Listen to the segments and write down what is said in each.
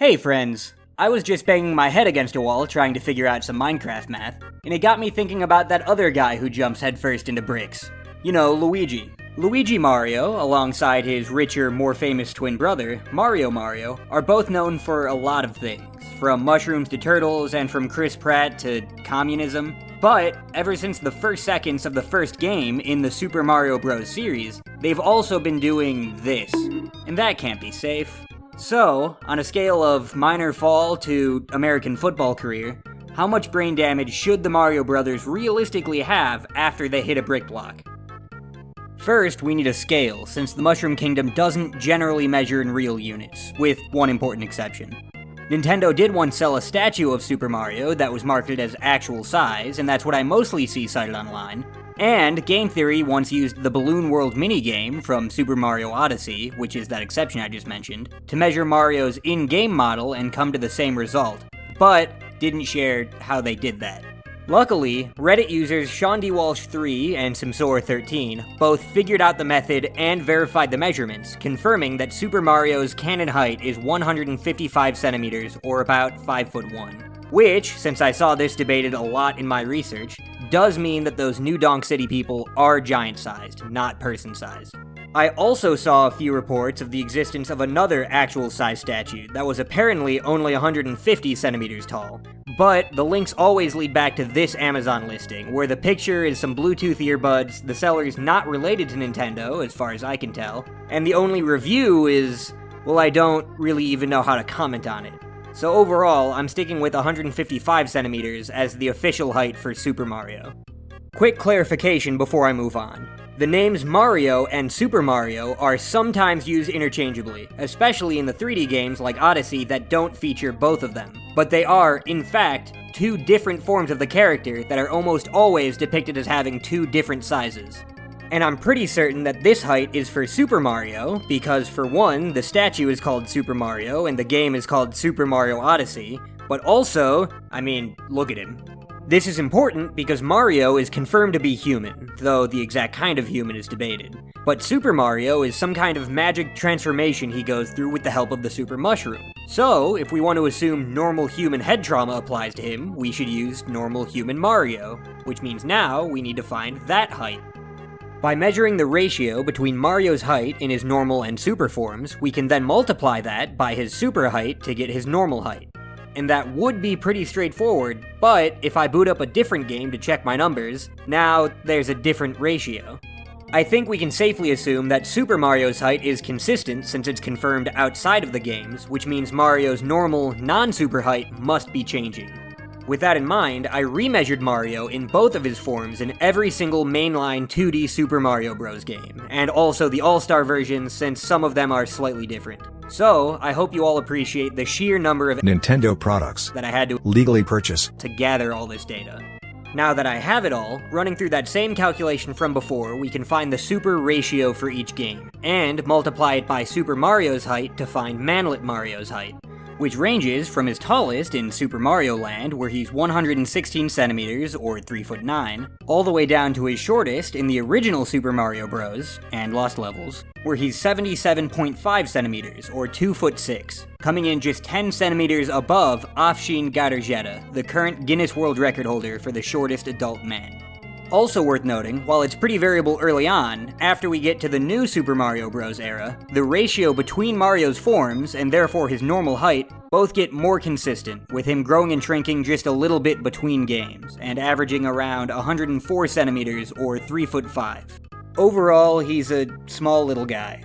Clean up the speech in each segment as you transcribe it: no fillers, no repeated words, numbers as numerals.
Hey friends, I was just banging my head against a wall trying to figure out some Minecraft math, and it got me thinking about that other guy who jumps headfirst into bricks. You know, Luigi. Luigi Mario, alongside his richer, more famous twin brother, Mario, are both known for a lot of things, from mushrooms to turtles, and from Chris Pratt to communism. But, ever since the first seconds of the first game in the Super Mario Bros. Series, they've also been doing this. And that can't be safe. So, on a scale of minor fall to American football career, how much brain damage should the Mario Brothers realistically have after they hit a brick block? First, we need a scale, since the Mushroom Kingdom doesn't generally measure in real units, with one important exception. Nintendo did once sell a statue of Super Mario that was marketed as actual size, and that's what I mostly see cited online. And Game Theory once used the Balloon World minigame from Super Mario Odyssey, which is that exception I just mentioned, to measure Mario's in-game model and come to the same result, but didn't share how they did that. Luckily, Reddit users Sean D. Walsh 3 and Simsor13 both figured out the method and verified the measurements, confirming that Super Mario's canon height is 155 centimeters, or about 5'1", which, since I saw this debated a lot in my research, does mean that those New Donk City people are giant-sized, not person-sized. I also saw a few reports of the existence of another actual-size statue that was apparently only 150 centimeters tall. But the links always lead back to this Amazon listing, where the picture is some Bluetooth earbuds, the seller's not related to Nintendo, as far as I can tell, and the only review is, well, I don't really even know how to comment on it. So overall, I'm sticking with 155 centimeters as the official height for Super Mario. Quick clarification before I move on. The names Mario and Super Mario are sometimes used interchangeably, especially in the 3D games like Odyssey that don't feature both of them. But they are, in fact, two different forms of the character that are almost always depicted as having two different sizes. And I'm pretty certain that this height is for Super Mario, because for one, the statue is called Super Mario and the game is called Super Mario Odyssey, but also, look at him. This is important because Mario is confirmed to be human, though the exact kind of human is debated. But Super Mario is some kind of magic transformation he goes through with the help of the Super Mushroom. So, if we want to assume normal human head trauma applies to him, we should use normal human Mario, which means now we need to find that height. By measuring the ratio between Mario's height in his normal and super forms, we can then multiply that by his super height to get his normal height. And that would be pretty straightforward, but if I boot up a different game to check my numbers, now there's a different ratio. I think we can safely assume that Super Mario's height is consistent since it's confirmed outside of the games, which means Mario's normal, non-super height must be changing. With that in mind, I remeasured Mario in both of his forms in every single mainline 2D Super Mario Bros. Game, and also the All-Star versions since some of them are slightly different. So, I hope you all appreciate the sheer number of Nintendo products that I had to legally purchase to gather all this data. Now that I have it all, running through that same calculation from before, we can find the super ratio for each game, and multiply it by Super Mario's height to find Manlet Mario's height, which ranges from his tallest in Super Mario Land, where he's 116 centimeters, or 3'9", all the way down to his shortest in the original Super Mario Bros. And Lost Levels, where he's 77.5 centimeters, or 2'6", coming in just 10 centimeters above Afshin Gadarjeta, the current Guinness World Record holder for the shortest adult man. Also worth noting, while it's pretty variable early on, after we get to the new Super Mario Bros. Era, the ratio between Mario's forms, and therefore his normal height, both get more consistent, with him growing and shrinking just a little bit between games, and averaging around 104 centimeters or 3'5". Overall, he's a small little guy.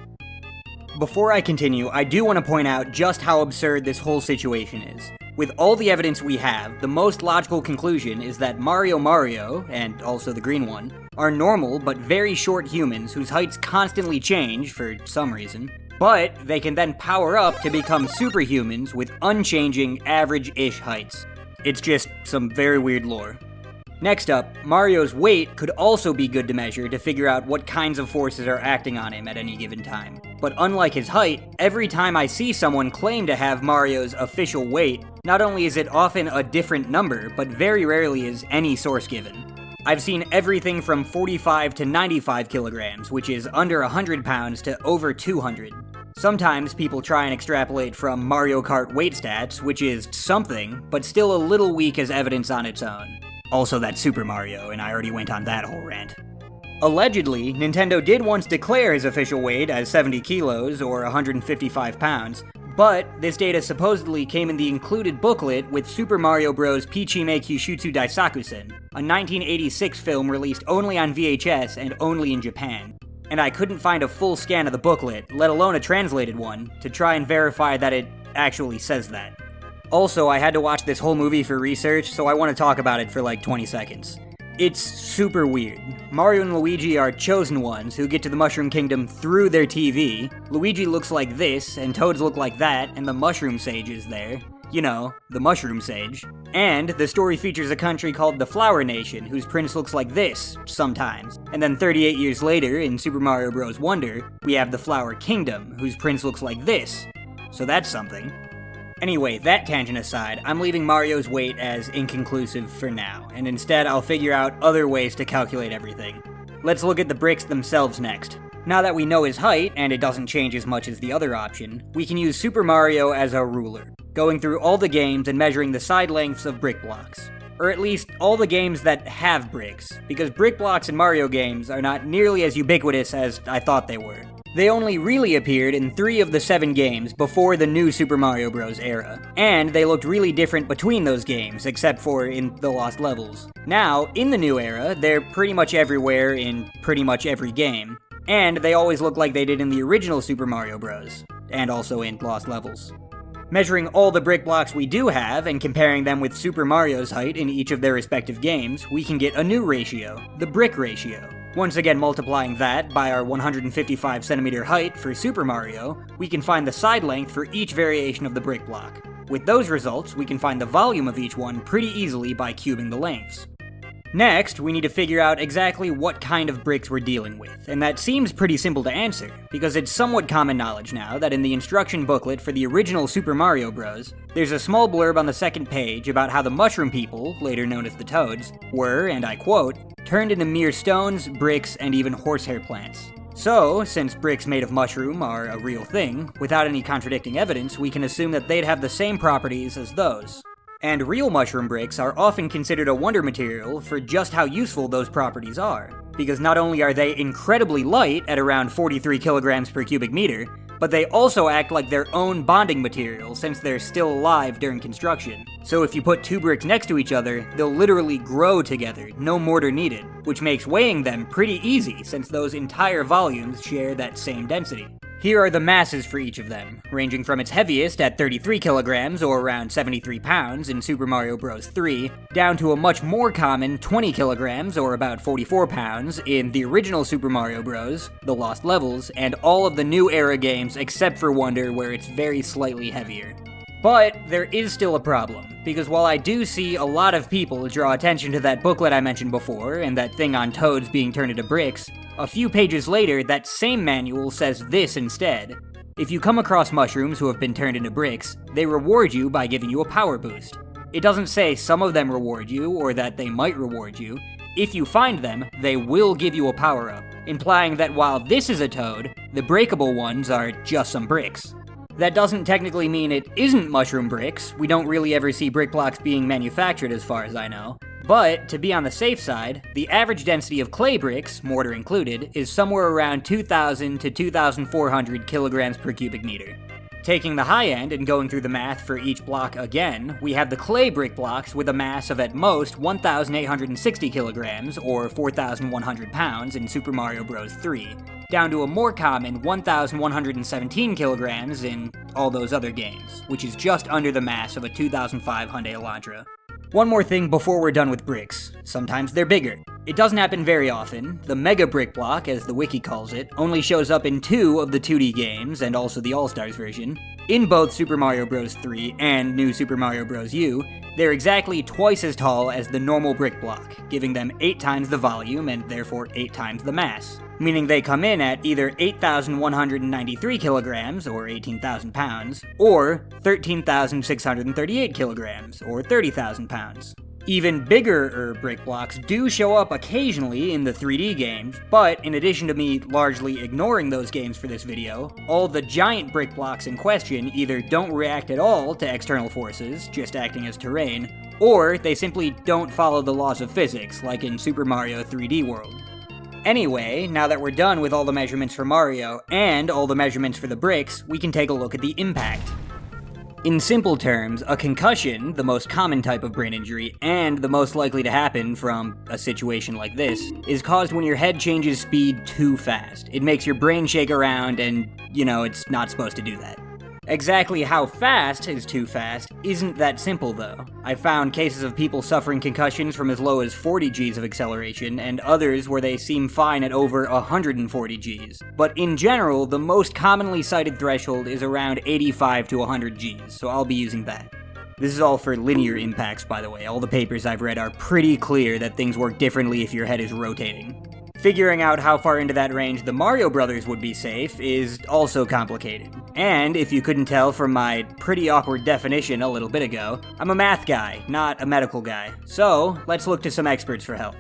Before I continue, I do want to point out just how absurd this whole situation is. With all the evidence we have, the most logical conclusion is that Mario, and also the green one, are normal but very short humans whose heights constantly change for some reason, but they can then power up to become superhumans with unchanging, average-ish heights. It's just some very weird lore. Next up, Mario's weight could also be good to measure to figure out what kinds of forces are acting on him at any given time. But unlike his height, every time I see someone claim to have Mario's official weight, not only is it often a different number, but very rarely is any source given. I've seen everything from 45 to 95 kilograms, which is under 100 pounds, to over 200. Sometimes people try and extrapolate from Mario Kart weight stats, which is something, but still a little weak as evidence on its own. Also, that's Super Mario, and I already went on that whole rant. Allegedly, Nintendo did once declare his official weight as 70 kilos, or 155 pounds, but this data supposedly came in the included booklet with Super Mario Bros. Pichime Kyushutsu Daisakusen, a 1986 film released only on VHS and only in Japan. And I couldn't find a full scan of the booklet, let alone a translated one, to try and verify that it actually says that. Also, I had to watch this whole movie for research, so I want to talk about it for like 20 seconds. It's super weird. Mario and Luigi are chosen ones who get to the Mushroom Kingdom through their TV. Luigi looks like this, and Toads look like that, and the Mushroom Sage is there. You know, the Mushroom Sage. And the story features a country called the Flower Nation, whose prince looks like this, sometimes. And then 38 years later, in Super Mario Bros. Wonder, we have the Flower Kingdom, whose prince looks like this. So that's something. Anyway, that tangent aside, I'm leaving Mario's weight as inconclusive for now, and instead I'll figure out other ways to calculate everything. Let's look at the bricks themselves next. Now that we know his height, and it doesn't change as much as the other option, we can use Super Mario as a ruler, going through all the games and measuring the side lengths of brick blocks. Or at least, all the games that have bricks, because brick blocks in Mario games are not nearly as ubiquitous as I thought they were. They only really appeared in 3 of the 7 games before the new Super Mario Bros. Era, and they looked really different between those games, except for in the Lost Levels. Now, in the new era, they're pretty much everywhere in pretty much every game, and they always look like they did in the original Super Mario Bros., and also in Lost Levels. Measuring all the brick blocks we do have, and comparing them with Super Mario's height in each of their respective games, we can get a new ratio, the brick ratio. Once again multiplying that by our 155cm height for Super Mario, we can find the side length for each variation of the brick block. With those results, we can find the volume of each one pretty easily by cubing the lengths. Next, we need to figure out exactly what kind of bricks we're dealing with, and that seems pretty simple to answer, because it's somewhat common knowledge now that in the instruction booklet for the original Super Mario Bros., there's a small blurb on the second page about how the Mushroom People, later known as the Toads, were, and I quote, turned into mere stones, bricks, and even horsehair plants. So, since bricks made of mushroom are a real thing, without any contradicting evidence, we can assume that they'd have the same properties as those. And real mushroom bricks are often considered a wonder material for just how useful those properties are, because not only are they incredibly light at around 43 kilograms per cubic meter, but they also act like their own bonding material since they're still alive during construction. So if you put 2 bricks next to each other, they'll literally grow together, no mortar needed, which makes weighing them pretty easy since those entire volumes share that same density. Here are the masses for each of them, ranging from its heaviest at 33 kilograms or around 73 pounds in Super Mario Bros. 3, down to a much more common 20 kilograms or about 44 pounds in the original Super Mario Bros., the Lost Levels, and all of the new era games except for Wonder where it's very slightly heavier. But there is still a problem, because while I do see a lot of people draw attention to that booklet I mentioned before and that thing on Toads being turned into bricks, a few pages later that same manual says this instead. If you come across mushrooms who have been turned into bricks, they reward you by giving you a power boost. It doesn't say some of them reward you or that they might reward you. If you find them, they will give you a power-up, implying that while this is a toad, the breakable ones are just some bricks. That doesn't technically mean it isn't mushroom bricks. We don't really ever see brick blocks being manufactured as far as I know. But, to be on the safe side, the average density of clay bricks, mortar included, is somewhere around 2,000 to 2,400 kilograms per cubic meter. Taking the high end and going through the math for each block again, we have the clay brick blocks with a mass of at most 1,860 kilograms, or 4,100 pounds in Super Mario Bros. 3, down to a more common 1,117 kilograms in all those other games, which is just under the mass of a 2005 Hyundai Elantra. One more thing before we're done with bricks. Sometimes they're bigger. It doesn't happen very often. The Mega Brick Block, as the wiki calls it, only shows up in 2 of the 2D games, and also the All-Stars version. In both Super Mario Bros. 3 and New Super Mario Bros. U, they're exactly twice as tall as the normal brick block, giving them 8 times the volume and therefore 8 times the mass. Meaning they come in at either 8,193 kilograms, or 18,000 pounds, or 13,638 kilograms, or 30,000 pounds. Even bigger brick blocks do show up occasionally in the 3D games, but in addition to me largely ignoring those games for this video, all the giant brick blocks in question either don't react at all to external forces, just acting as terrain, or they simply don't follow the laws of physics, like in Super Mario 3D World. Anyway, now that we're done with all the measurements for Mario, and all the measurements for the bricks, we can take a look at the impact. In simple terms, a concussion, the most common type of brain injury, and the most likely to happen from a situation like this, is caused when your head changes speed too fast. It makes your brain shake around, and, it's not supposed to do that. Exactly how fast is too fast isn't that simple, though. I found cases of people suffering concussions from as low as 40 Gs of acceleration, and others where they seem fine at over 140 Gs. But in general, the most commonly cited threshold is around 85 to 100 Gs, so I'll be using that. This is all for linear impacts, by the way. All the papers I've read are pretty clear that things work differently if your head is rotating. Figuring out how far into that range the Mario Brothers would be safe is also complicated. And, if you couldn't tell from my pretty awkward definition a little bit ago, I'm a math guy, not a medical guy. So, let's look to some experts for help.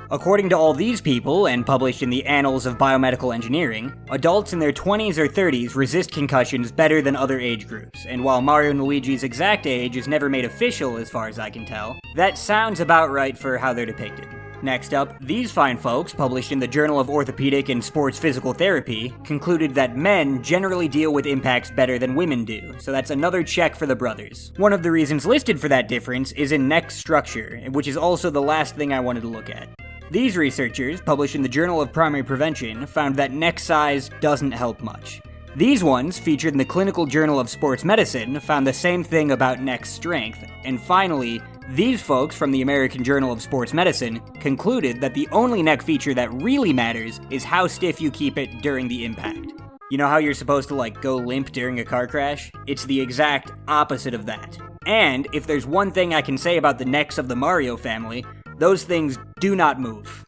According to all these people, and published in the Annals of Biomedical Engineering, adults in their 20s or 30s resist concussions better than other age groups, and while Mario and Luigi's exact age is never made official as far as I can tell, that sounds about right for how they're depicted. Next up, these fine folks, published in the Journal of Orthopedic and Sports Physical Therapy, concluded that men generally deal with impacts better than women do, so that's another check for the brothers. One of the reasons listed for that difference is in neck structure, which is also the last thing I wanted to look at. These researchers, published in the Journal of Primary Prevention, found that neck size doesn't help much. These ones, featured in the Clinical Journal of Sports Medicine, found the same thing about neck strength, and finally, these folks from the American Journal of Sports Medicine concluded that the only neck feature that really matters is how stiff you keep it during the impact. You know how you're supposed to, go limp during a car crash? It's the exact opposite of that. And if there's one thing I can say about the necks of the Mario family, those things do not move.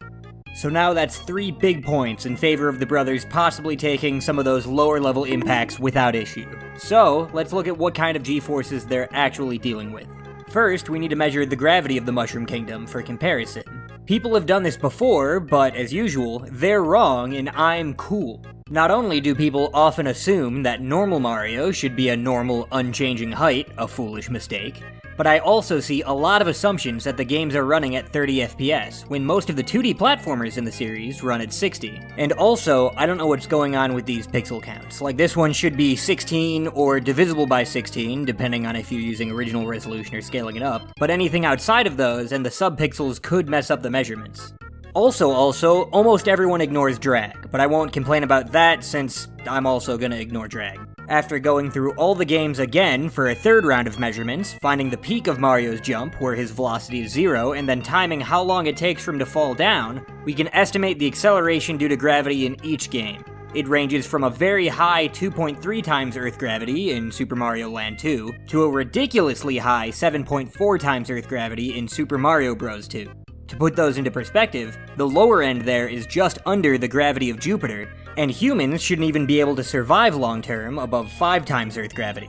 So now that's 3 big points in favor of the brothers possibly taking some of those lower-level impacts without issue. So, let's look at what kind of G-forces they're actually dealing with. First, we need to measure the gravity of the Mushroom Kingdom for comparison. People have done this before, but as usual, they're wrong and I'm cool. Not only do people often assume that normal Mario should be a normal, unchanging height, a foolish mistake, but I also see a lot of assumptions that the games are running at 30 FPS, when most of the 2D platformers in the series run at 60. And also, I don't know what's going on with these pixel counts. Like, this one should be 16 or divisible by 16, depending on if you're using original resolution or scaling it up, but anything outside of those and the subpixels could mess up the measurements. Also, almost everyone ignores drag, but I won't complain about that since I'm also gonna ignore drag. After going through all the games again for a third round of measurements, finding the peak of Mario's jump where his velocity is 0, and then timing how long it takes for him to fall down, we can estimate the acceleration due to gravity in each game. It ranges from a very high 2.3 times Earth gravity in Super Mario Land 2, to a ridiculously high 7.4 times Earth gravity in Super Mario Bros. 2. To put those into perspective, the lower end there is just under the gravity of Jupiter, and humans shouldn't even be able to survive long-term above 5 times Earth gravity.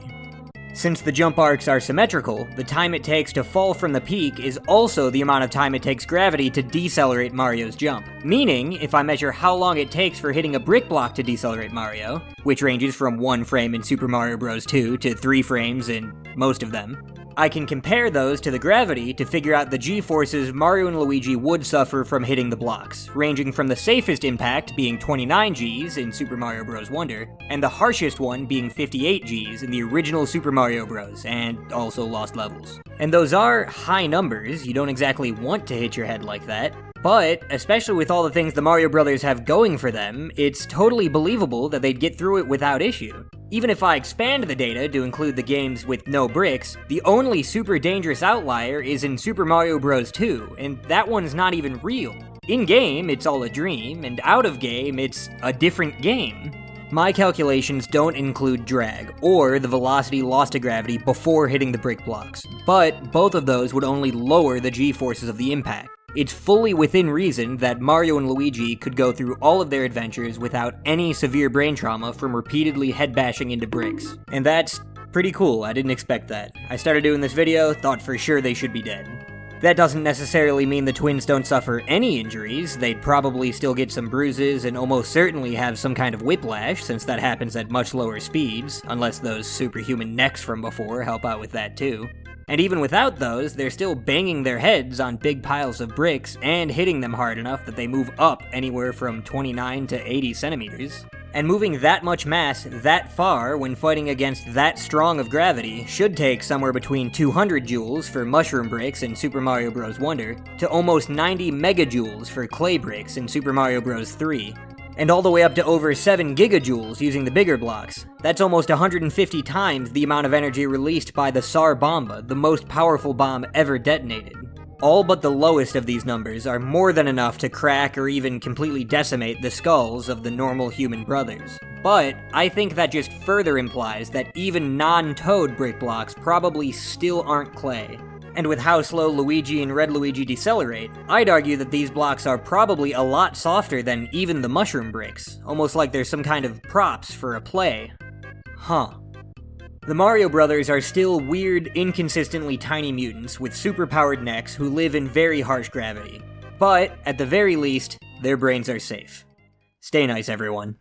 Since the jump arcs are symmetrical, the time it takes to fall from the peak is also the amount of time it takes gravity to decelerate Mario's jump. Meaning, if I measure how long it takes for hitting a brick block to decelerate Mario, which ranges from 1 frame in Super Mario Bros. 2 to 3 frames in most of them, I can compare those to the gravity to figure out the G-forces Mario and Luigi would suffer from hitting the blocks, ranging from the safest impact being 29 Gs in Super Mario Bros. Wonder, and the harshest one being 58 Gs in the original Super Mario Bros., and also Lost Levels. And those are high numbers, you don't exactly want to hit your head like that, but, especially with all the things the Mario Brothers have going for them, it's totally believable that they'd get through it without issue. Even if I expand the data to include the games with no bricks, the only super dangerous outlier is in Super Mario Bros. 2, and that one's not even real. In-game, it's all a dream, and out-of-game, it's a different game. My calculations don't include drag, or the velocity lost to gravity before hitting the brick blocks, but both of those would only lower the G-forces of the impact. It's fully within reason that Mario and Luigi could go through all of their adventures without any severe brain trauma from repeatedly head bashing into bricks. And that's pretty cool, I didn't expect that. I started doing this video, thought for sure they should be dead. That doesn't necessarily mean the twins don't suffer any injuries. They'd probably still get some bruises and almost certainly have some kind of whiplash, since that happens at much lower speeds, unless those superhuman necks from before help out with that too. And even without those, they're still banging their heads on big piles of bricks and hitting them hard enough that they move up anywhere from 29 to 80 centimeters. And moving that much mass that far when fighting against that strong of gravity should take somewhere between 200 joules for mushroom bricks in Super Mario Bros. Wonder to almost 90 megajoules for clay bricks in Super Mario Bros. 3. And all the way up to over 7 gigajoules using the bigger blocks. That's almost 150 times the amount of energy released by the SAR Bomba, the most powerful bomb ever detonated. All but the lowest of these numbers are more than enough to crack or even completely decimate the skulls of the normal human brothers. But I think that just further implies that even non-toad brick blocks probably still aren't clay. And with how slow Luigi and Red Luigi decelerate, I'd argue that these blocks are probably a lot softer than even the mushroom bricks, almost like they're some kind of props for a play. Huh. The Mario Brothers are still weird, inconsistently tiny mutants with superpowered necks who live in very harsh gravity. But, at the very least, their brains are safe. Stay nice, everyone.